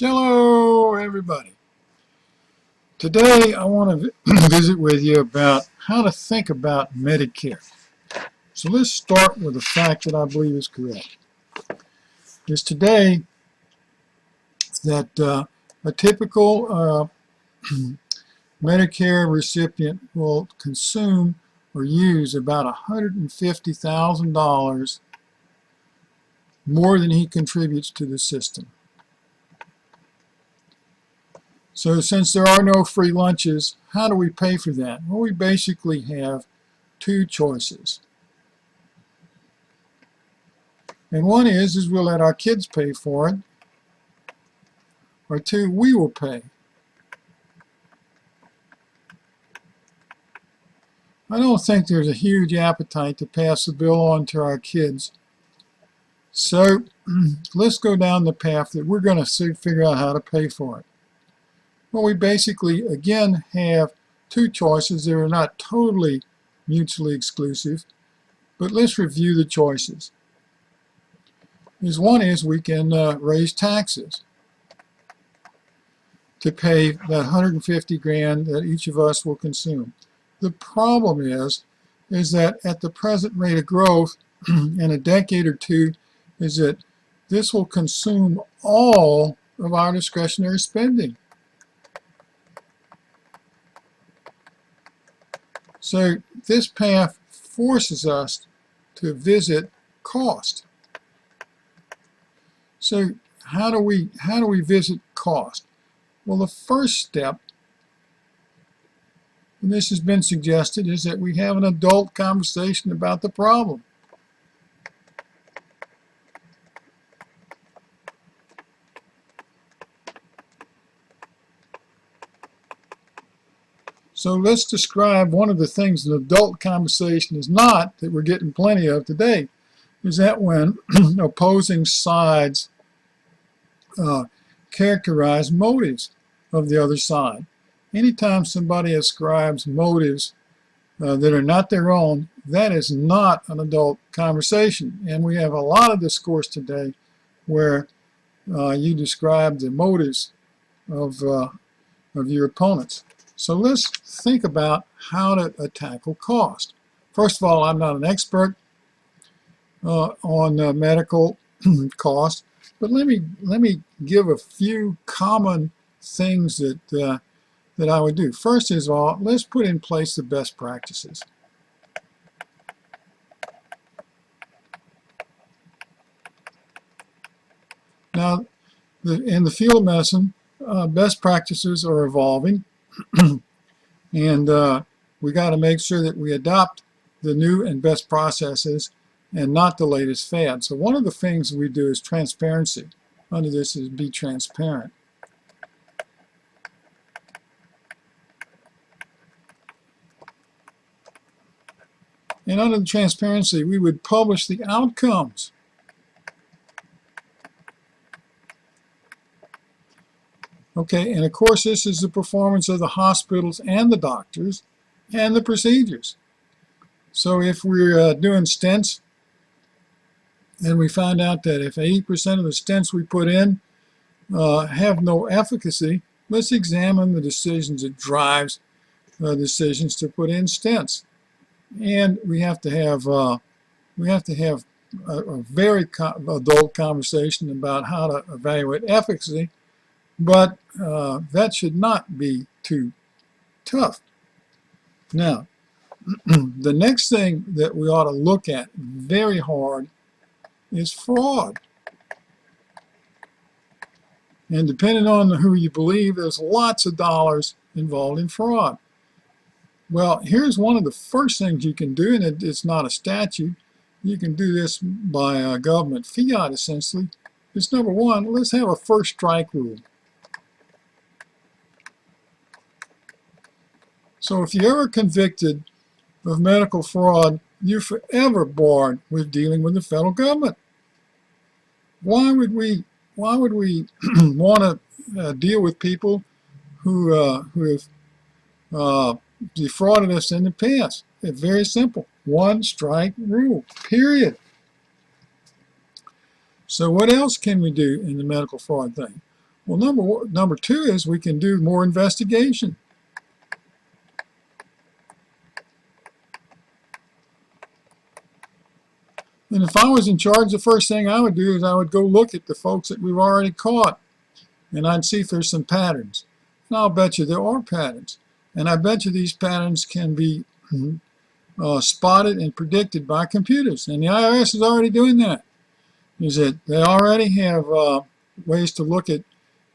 Hello, everybody. Today I want to visit with you about how to think about Medicare. So let's start with a fact that I believe is correct. Is today that a typical Medicare recipient will consume or use about $150,000 more than he contributes to the system. So since there are no free lunches, how do we pay for that? Well, we basically have two choices. And one is we'll let our kids pay for it, or two, we will pay. I don't think there's a huge appetite to pass the bill on to our kids. So let's go down the path that we're going to figure out how to pay for it. Well, we basically, again, have two choices. They are not totally mutually exclusive, but let's review the choices. One is we can raise taxes to pay that 150 grand that each of us will consume. The problem is that at the present rate of growth in a decade or two, is that this will consume all of our discretionary spending. So this path forces us to visit cost. So how do we visit cost? Well, the first step, and this has been suggested, is that we have an adult conversation about the problem. So let's describe one of the things an adult conversation is not, that we're getting plenty of today, is that when opposing sides characterize motives of the other side. Anytime somebody ascribes motives that are not their own, that is not an adult conversation. And we have a lot of discourse today where you describe the motives of your opponents. So let's think about how to tackle cost. First of all, I'm not an expert on medical cost, but let me give a few common things that I would do. First of all, let's put in place the best practices. Now, in the field of medicine, best practices are evolving, and we got to make sure that we adopt the new and best processes and not the latest fad. So one of the things we do is transparency. Under this is be transparent. And under the transparency, we would publish the outcomes. Okay, and of course this is the performance of the hospitals and the doctors and the procedures. So if we're doing stents and we find out that if 80% of the stents we put in have no efficacy, let's examine the decisions that drives decisions to put in stents. And we have to have a very adult conversation about how to evaluate efficacy, but that should not be too tough. Now, the next thing that we ought to look at very hard is fraud. And depending on who you believe, there's lots of dollars involved in fraud. Well, here's one of the first things you can do, and it's not a statute. You can do this by government fiat, essentially. It's number one, let's have a first strike rule. So if you're ever convicted of medical fraud, you're forever barred with dealing with the federal government. Why would we want to deal with people who have defrauded us in the past? It's very simple. One strike rule, period. So what else can we do in the medical fraud thing? Well, number two is we can do more investigation. And if I was in charge, the first thing I would do is I would go look at the folks that we've already caught, and I'd see if there's some patterns. And I'll bet you there are patterns. And I bet you these patterns can be spotted and predicted by computers. And the IRS is already doing that. Is that they already have ways to look at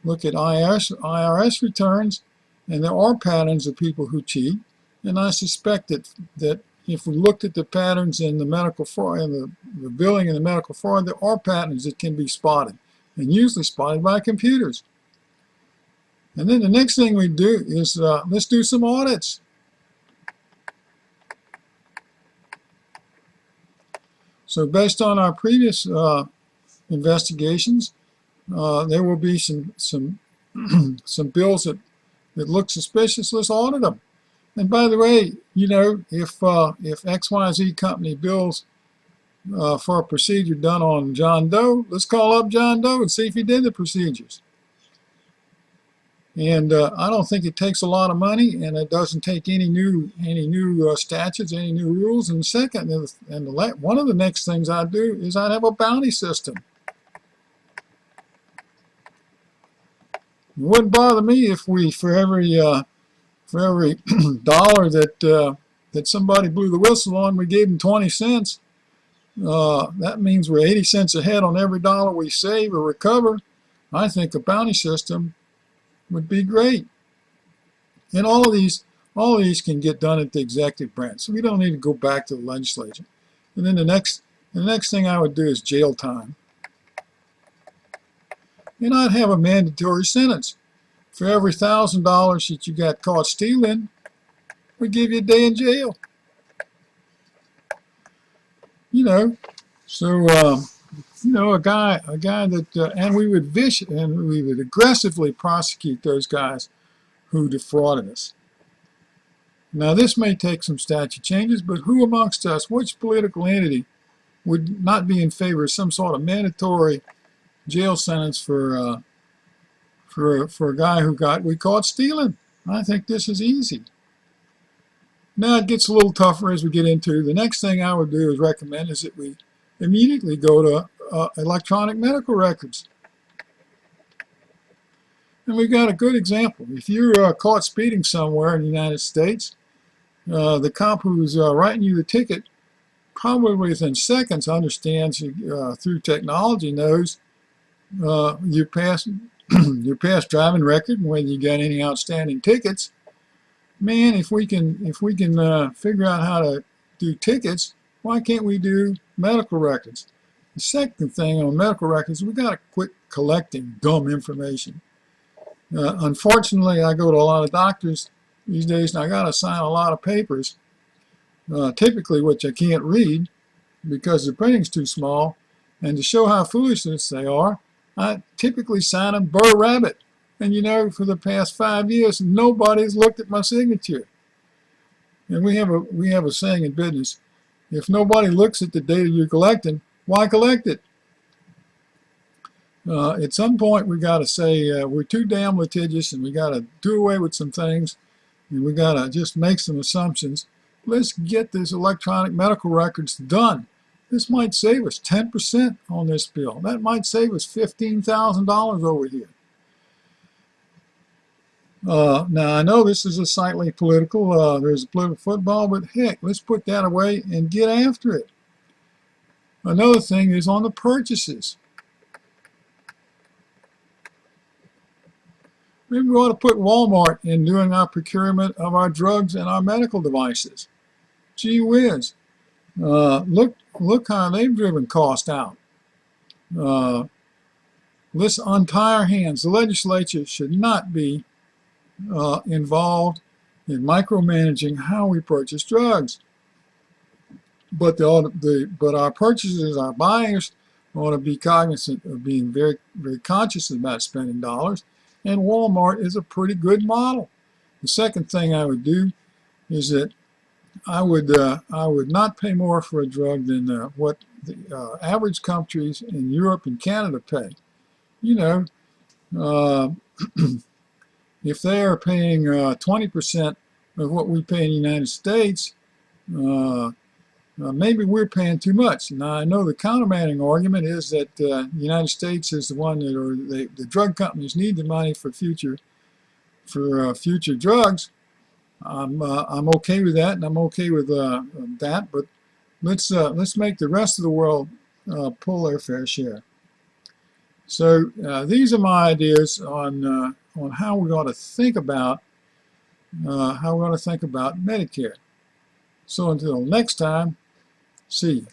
IRS returns, and there are patterns of people who cheat. And I suspect that if we looked at the patterns in the medical fraud and the billing and the medical fraud, there are patterns that can be spotted, and usually spotted by computers. And then the next thing we do is let's do some audits. So based on our previous investigations, there will be some some bills that look suspicious. Let's audit them. And by the way, you know, if XYZ company bills for a procedure done on John Doe, let's call up John Doe and see if he did the procedures. And I don't think it takes a lot of money, and it doesn't take any new statutes, any new rules. And second, one of the next things I'd do is I'd have a bounty system. It wouldn't bother me if we, for every dollar that somebody blew the whistle on, we gave them 20 cents. That means we're 80 cents ahead on every dollar we save or recover. I think a bounty system would be great. And all of these can get done at the executive branch, so we don't need to go back to the legislature. And then the next thing I would do is jail time. And I'd have a mandatory sentence. For every $1,000 that you got caught stealing, we give you a day in jail. You know, so you know, a guy that and we would aggressively prosecute those guys who defrauded us. Now, this may take some statute changes, but who amongst us, which political entity would not be in favor of some sort of mandatory jail sentence for a guy who we caught stealing? I think this is easy. Now it gets a little tougher as we get into. The next thing I would do is recommend is that we immediately go to electronic medical records. And we've got a good example. If you're caught speeding somewhere in the United States, the cop who's writing you the ticket probably within seconds understands through technology, knows your past driving record and whether you got any outstanding tickets. Man, if we can figure out how to do tickets, why can't we do medical records? The second thing on medical records, we got to quit collecting dumb information. Unfortunately, I go to a lot of doctors these days, and I got to sign a lot of papers, typically which I can't read because the printing's too small. And to show how foolish they are, I typically sign them Burr Rabbit. And you know, for the past 5 years, nobody's looked at my signature. And we have a saying in business: if nobody looks at the data you're collecting, why collect it? At some point, we got to say we're too damn litigious, and we got to do away with some things, and we got to just make some assumptions. Let's get this electronic medical records done. This might save us 10% on this bill. That might save us $15,000 over here. Now, I know this is a slightly political, there's a political football, but heck, let's put that away and get after it. Another thing is on the purchases. Maybe we ought to put Walmart in doing our procurement of our drugs and our medical devices. Gee whiz. Look how they've driven cost out. Let's untie our hands. The legislature should not be involved in micromanaging how we purchase drugs. But our purchasers, our buyers, ought to be cognizant of being very, very conscious about spending dollars. And Walmart is a pretty good model. The second thing I would do is that I would not pay more for a drug than what the average countries in Europe and Canada pay. You know, Uh, if they are paying 20% of what we pay in the United States, maybe we're paying too much. Now, I know the countermanding argument is that the United States is the one that, or the drug companies need the money for future drugs. I'm okay with that, and I'm okay with that. But let's make the rest of the world pull their fair share. So these are my ideas on how we ought to think about Medicare. So until next time, see you.